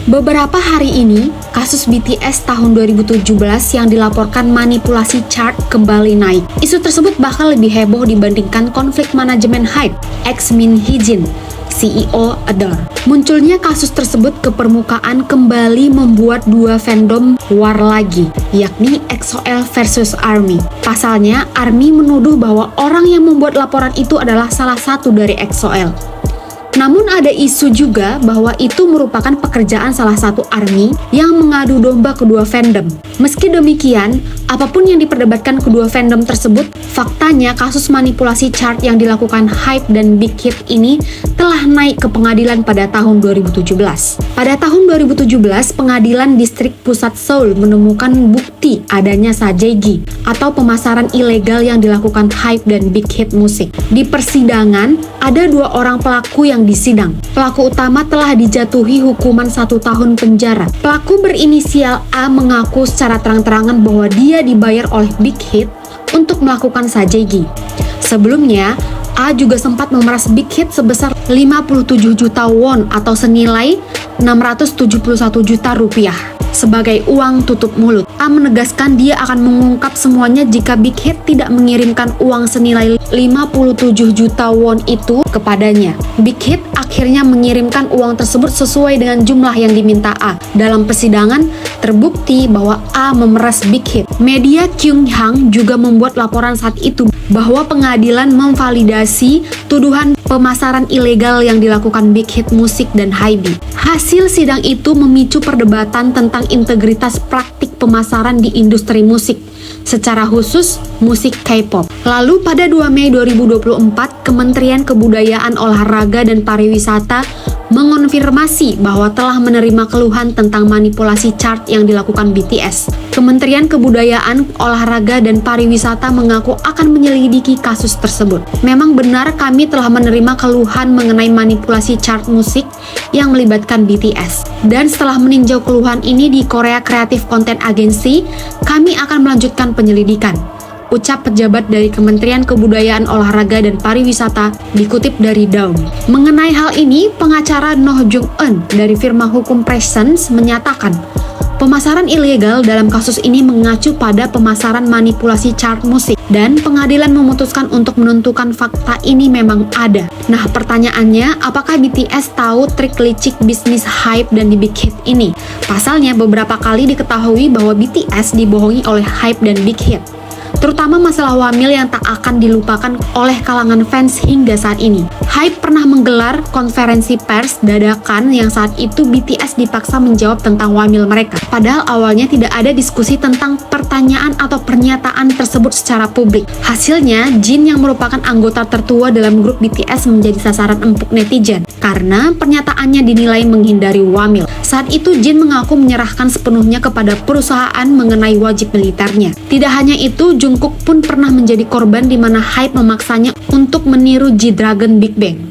Beberapa hari ini, kasus BTS tahun 2017 yang dilaporkan manipulasi chart kembali naik. Isu tersebut bahkan lebih heboh dibandingkan konflik manajemen HYBE, ex-Min Hee-jin, CEO Adore. Munculnya kasus tersebut ke permukaan kembali membuat dua fandom war lagi, yakni EXO-L versus ARMY. Pasalnya, ARMY menuduh bahwa orang yang membuat laporan itu adalah salah satu dari EXO-L. Namun ada isu juga bahwa itu merupakan pekerjaan salah satu ARMY yang mengadu domba kedua fandom. Meski demikian, apapun yang diperdebatkan kedua fandom tersebut, faktanya kasus manipulasi chart yang dilakukan HYBE dan Big Hit ini telah naik ke pengadilan pada tahun 2017. Pada tahun 2017, Pengadilan Distrik Pusat Seoul menemukan bukti adanya sajegi atau pemasaran ilegal yang dilakukan HYBE dan Big Hit Musik. Di persidangan, ada dua orang pelaku yang disidang. Pelaku utama telah dijatuhi hukuman 1 tahun penjara. Pelaku berinisial A mengaku secara terang-terangan bahwa dia dibayar oleh Big Hit untuk melakukan sajegi. Sebelumnya, A juga sempat memeras Big Hit sebesar 57 juta won atau senilai 671 juta rupiah sebagai uang tutup mulut. A menegaskan dia akan mengungkap semuanya jika Big Hit tidak mengirimkan uang senilai 57 juta won itu kepadanya. Big Hit akhirnya mengirimkan uang tersebut sesuai dengan jumlah yang diminta A. Dalam persidangan, terbukti bahwa A memeras Big Hit. Media Kyunghang juga membuat laporan saat itu bahwa pengadilan memvalidasi tuduhan pemasaran ilegal yang dilakukan Big Hit Musik dan HYBE. Hasil sidang itu memicu perdebatan tentang integritas praktik pemasaran di industri musik, secara khusus musik K-pop. Lalu pada 2 Mei 2024, Kementerian Kebudayaan, Olahraga dan Pariwisata mengonfirmasi bahwa telah menerima keluhan tentang manipulasi chart yang dilakukan BTS. Kementerian Kebudayaan, Olahraga dan Pariwisata mengaku akan menyelidiki kasus tersebut. Memang benar kami telah menerima keluhan mengenai manipulasi chart musik yang melibatkan BTS. Dan setelah meninjau keluhan ini di Korea Creative Content Agency, kami akan melanjutkan penyelidikan, ucap pejabat dari Kementerian Kebudayaan, Olahraga dan Pariwisata dikutip dari Daum. Mengenai hal ini, pengacara Noh Jung-eun dari firma hukum Presence menyatakan, pemasaran ilegal dalam kasus ini mengacu pada pemasaran manipulasi chart musik dan pengadilan memutuskan untuk menentukan fakta ini memang ada. Nah, pertanyaannya, apakah BTS tahu trik licik bisnis HYBE dan di Big Hit ini? Pasalnya, beberapa kali diketahui bahwa BTS dibohongi oleh HYBE dan Big Hit, terutama masalah wamil yang tak akan dilupakan oleh kalangan fans hingga saat ini. HYBE pernah menggelar konferensi pers dadakan yang saat itu BTS dipaksa menjawab tentang wamil mereka. Padahal awalnya tidak ada diskusi tentang pertanyaan atau pernyataan tersebut secara publik. Hasilnya, Jin yang merupakan anggota tertua dalam grup BTS menjadi sasaran empuk netizen karena pernyataannya dinilai menghindari wamil. Saat itu Jin mengaku menyerahkan sepenuhnya kepada perusahaan mengenai wajib militernya. Tidak hanya itu, Jungkook pun pernah menjadi korban di mana HYBE memaksanya untuk meniru G-Dragon Big Bang.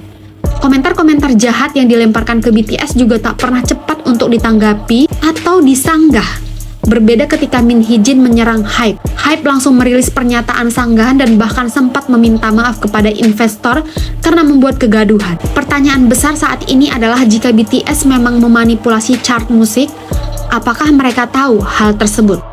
Komentar-komentar jahat yang dilemparkan ke BTS juga tak pernah cepat untuk ditanggapi atau disanggah. Berbeda ketika Min Hee-jin menyerang HYBE. HYBE langsung merilis pernyataan sanggahan dan bahkan sempat meminta maaf kepada investor karena membuat kegaduhan. Pertanyaan besar saat ini adalah jika BTS memang memanipulasi chart musik, apakah mereka tahu hal tersebut?